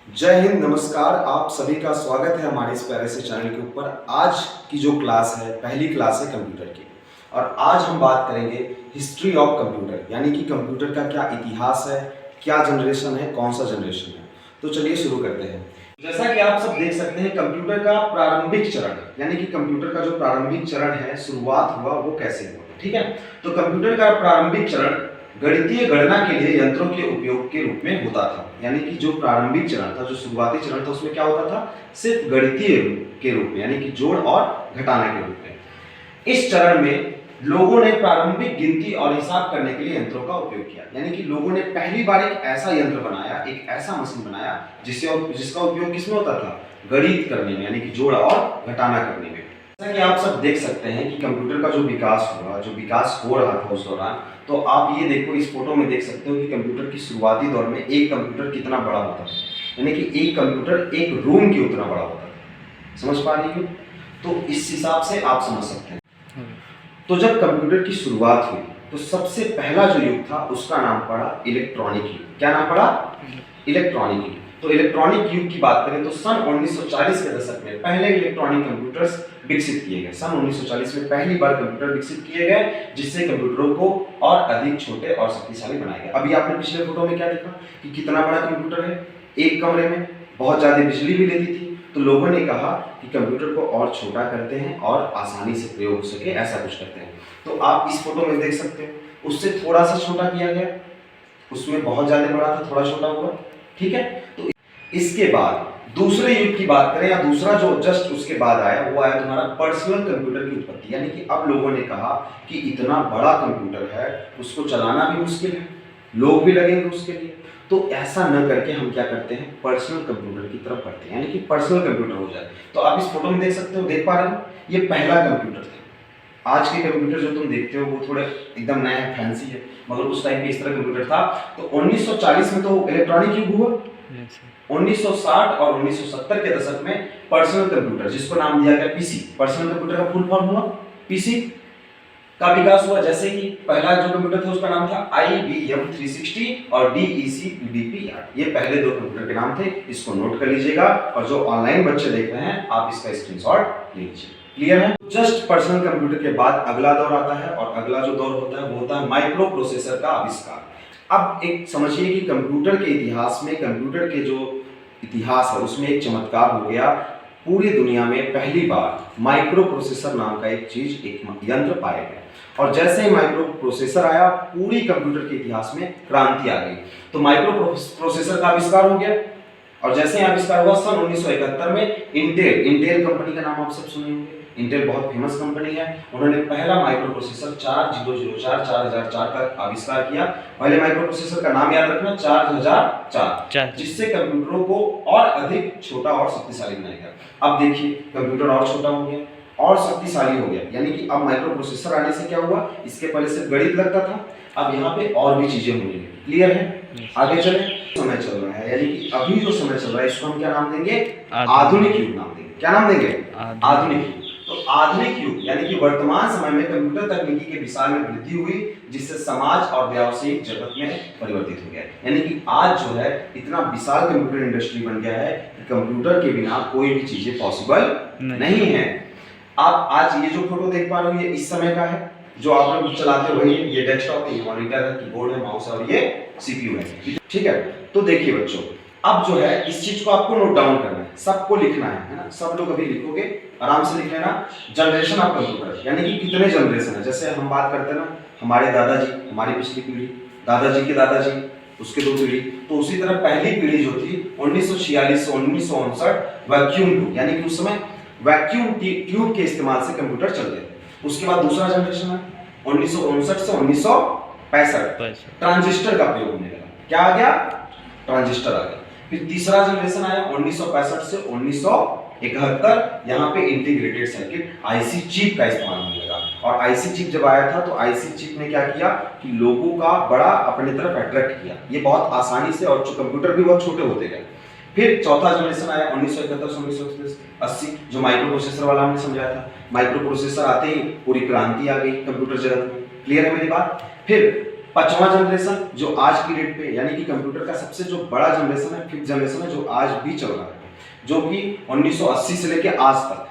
जय हिंद, नमस्कार। आप सभी का स्वागत है हमारे इस प्यारे से चैनल के ऊपर। आज की जो क्लास है, पहली क्लास है कंप्यूटर की, और आज हम बात करेंगे हिस्ट्री ऑफ कंप्यूटर, यानी कि कंप्यूटर का क्या इतिहास है, क्या जनरेशन है, कौन सा जनरेशन है। तो चलिए शुरू करते हैं। जैसा कि आप सब देख सकते हैं, कंप्यूटर का प्रारंभिक चरण, यानी कि कंप्यूटर का जो प्रारंभिक चरण है, शुरुआत हुआ वो कैसे हुआ, ठीक है। तो कंप्यूटर का प्रारंभिक चरण गणितीय गणना के लिए यंत्रों के उपयोग के रूप में होता था। यानी कि जो प्रारंभिक चरण था, जो शुरुआती चरण था, उसमें क्या होता था, सिर्फ गणितीय के रूप में, यानी कि जोड़ और घटाने के रूप में। इस चरण में लोगों ने प्रारंभिक गिनती और हिसाब करने के लिए यंत्रों का उपयोग किया। यानी कि लोगों ने पहली बार एक ऐसा यंत्र बनाया, एक ऐसा मशीन बनाया जिसका उपयोग किसमें होता था, गणित करने में, यानी कि जोड़ और घटाना करने में। जैसा कि आप सब देख सकते हैं कि कंप्यूटर का जो विकास हुआ, जो विकास हो रहा था उस दौरान, तो आप ये देखो, इस फोटो में देख सकते हो कि कंप्यूटर की शुरुआती दौर में एक कंप्यूटर कितना बड़ा होता था। यानी कि एक कंप्यूटर एक रूम के उतना बड़ा होता था। समझ पा रही हो? तो इस हिसाब से आप समझ सकते हैं। तो जब कंप्यूटर की शुरुआत हुई तो सबसे पहला जो युग था उसका नाम पड़ा इलेक्ट्रॉनिक युग। क्या नाम पड़ा? इलेक्ट्रॉनिक युग। तो इलेक्ट्रॉनिक युग की बात करें तो सन 1940 के दशक में पहले इलेक्ट्रॉनिक कंप्यूटर्स विकसित किए गए। सन 1940 में पहली बार कंप्यूटर विकसित किए गए, जिससे कंप्यूटरों को और अधिक छोटे और शक्तिशाली बनाया गया। अभी आपने पिछले फोटो में क्या देखा कि कितना बड़ा कंप्यूटर है, एक कमरे में बहुत ज्यादा बिजली भी लेती थी। तो लोगों ने कहा कि कंप्यूटर को और छोटा करते हैं और आसानी से प्रयोग हो सके, ऐसा कुछ करते हैं। तो आप इस फोटो में देख सकते हो, उससे थोड़ा सा छोटा किया गया, उसमें बहुत ज्यादा बड़ा था, थोड़ा छोटा हुआ, ठीक है। तो इसके बाद दूसरे युग की बात करें, या दूसरा जो जस्ट उसके बाद आया, वो आया तुम्हारा पर्सनल कंप्यूटर की उत्पत्ति। यानी कि अब लोगों ने कहा कि इतना बड़ा कंप्यूटर है, उसको चलाना भी मुश्किल है, लोग भी लगेंगे उसके लिए। तो ऐसा न करके हम क्या करते हैं, पर्सनल कंप्यूटर की तरफ बढ़ते हैं, यानी कि पर्सनल कंप्यूटर हो जाए। तो आप इस फोटो में देख सकते हो, देख पा रहे हो, ये पहला कंप्यूटर था। आज के कंप्यूटर जो तुम देखते हो वो थोड़े एकदम नया है, फैंसी है, मगर उस टाइम पे इस तरह कंप्यूटर था। तो 1940 में तो इलेक्ट्रॉनिक युग हुआ। 1960 और 1970 के दशक में पर्सनल कंप्यूटर, जिसको नाम दिया गया पीसी, पर्सनल कंप्यूटर का फुल फॉर्म हुआ पीसी, का विकास हुआ। जैसे कि पहला जो कंप्यूटर था उसका नाम था IBM 360 और DEC PDP-8। ये पहले दो कंप्यूटर के नाम थे, इसको नोट कर लीजिएगा। और जो ऑनलाइन बच्चे देख रहे हैं, आप इसका स्क्रीनशॉट ले लीजिए। क्लियर है? जस्ट पर्सनल कंप्यूटर के बाद अगला दौर आता है, और अगला जो दौर होता है वो होता है माइक्रो प्रोसेसर का आविष्कार। अब एक समझिए कि कंप्यूटर के इतिहास में, कंप्यूटर के जो इतिहास है उसमें एक चमत्कार हो गया। पूरी दुनिया में पहली बार माइक्रो प्रोसेसर नाम का एक चीज, एक यंत्र पाया गया। और जैसे ही माइक्रो प्रोसेसर आया, पूरी कंप्यूटर के इतिहास में क्रांति आ गई। तो माइक्रो प्रोसेसर का आविष्कार हो गया, और जैसे ही आविष्कार हुआ सन 1971 में इंटेल कंपनी का नाम आप सब सुने होंगे। इंटेल बहुत फेमस कंपनी है। उन्होंने पहला माइक्रो प्रोसेसर 4004 का आविष्कार किया। पहले माइक्रो प्रोसेसर का नाम याद रखना, 4004, जिससे कंप्यूटरों को और अधिक छोटा और शक्तिशाली बनाएगा। अब देखिए, कंप्यूटर और छोटा हो गया और शक्तिशाली हो गया। यानी कि अब माइक्रो प्रोसेसर आने से क्या हुआ, इसके पहले सिर्फ गणित लगता था, अब यहाँ पे और भी चीजें होने लगी। क्लियर है? आगे चले। समय चल रहा है, यानी कि अभी जो समय चल रहा है इसको हम क्या नाम देंगे, आधुनिक युग नाम देंगे। क्या नाम देंगे? आधुनिक युग। तो आधुनिक युग यानी कि वर्तमान समय में कंप्यूटर तकनीकी के विस्तार में वृद्धि हुई, जिससे समाज और व्यावसायिक जगत में परिवर्तित हो गया। यानी कि आज जो है इतना विशाल कंप्यूटर इंडस्ट्री बन गया है कि कंप्यूटर के बिना कोई भी चीजें पॉसिबल नहीं है। आप आज ये जो फोटो देख पा रहे हो, ये इस समय का है, जो आप लोग चलाते हो। ये डेस्कटॉप है, ये मॉनिटर है, कीबोर्ड है, माउस है, और ये सीपीयू है, ठीक है। तो देखिए बच्चों, अब जो है इस चीज को आपको नोट डाउन करना है, सबको लिखना है ना। सब लोग अभी लिखोगे, आराम से लिख लेना। जनरेशन ऑफ कंप्यूटर, यानी कि कितने जनरेशन है। जैसे हम बात करते हैं ना, हमारे दादाजी, हमारी पिछली पीढ़ी, दादाजी के दादाजी, उसके दो पीढ़ी, तो उसी तरह पहली पीढ़ी जो थी 1946 से 1959 वैक्यूम ट्यूब, यानी कि उस समय वैक्यूम ट्यूब के इस्तेमाल से कंप्यूटर चलते थे। उसके बाद दूसरा जनरेशन है 1959 से 1965, ट्रांजिस्टर का प्रयोग होने लगा। क्या आ गया? ट्रांजिस्टर आ गया। फिर तीसरा जनरेशन आया 1965 से 1971, यहाँ पे इंटीग्रेटेड सर्किट आईसी चिप का इस्तेमाल होने लगा। और आईसी चिप जब आया था तो आईसी चिप ने क्या किया कि लोगों का बड़ा अपनी तरफ अट्रैक्ट किया, ये बहुत आसानी से, और कंप्यूटर भी बहुत छोटे होते गए। फिर चौथा जनरेशन आया 1971 से 1980, जो माइक्रो प्रोसेसर वाला हमने समझाया था। माइक्रो प्रोसेसर आते ही पूरी क्रांति आ गई कंप्यूटर जगत में। क्लियर है मेरी बात? फिर पांचवा जनरेशन जो आज की डेट पे यानी कि कंप्यूटर का सबसे जो बड़ा जनरेशन है, फिफ्थ जनरेशन है, जो आज भी चल रहा है, जो कि 1980 से लेके आज तक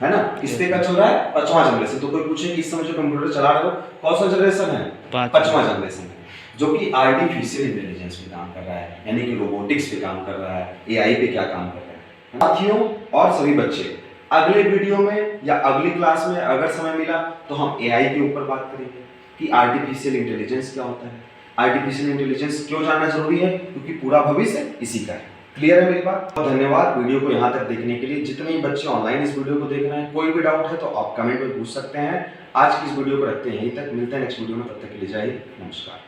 है ना, किस पे का चल रहा है? पांचवा जनरेशन। तो कोई पूछे कि इस समय जो कंप्यूटर चला रहे हो कौन सा जनरेशन है? पांचवा जनरेशन है, जो कि आर्टिफिशियल इंटेलिजेंस पे काम कर रहा है, यानी कि रोबोटिक्स पे काम कर रहा है, एआई पे क्या काम कर रहा है। साथियों और सभी बच्चे, अगले वीडियो में या अगली क्लास में अगर समय मिला तो हम एआई के ऊपर बात करेंगे कि आर्टिफिशियल इंटेलिजेंस क्या होता है, आर्टिफिशियल इंटेलिजेंस क्यों जानना जरूरी है, क्योंकि पूरा भविष्य इसी का है। क्लियर है मेरी बात? तो धन्यवाद वीडियो को यहाँ तक देखने के लिए। जितने भी बच्चे ऑनलाइन इस वीडियो को देख रहे हैं, कोई भी डाउट है तो आप कमेंट में पूछ सकते हैं। आज की इस वीडियो को रखते हैं यहीं तक, मिलते हैं नेक्स्ट वीडियो में, तब तक के लिए जय हिंद, नमस्कार।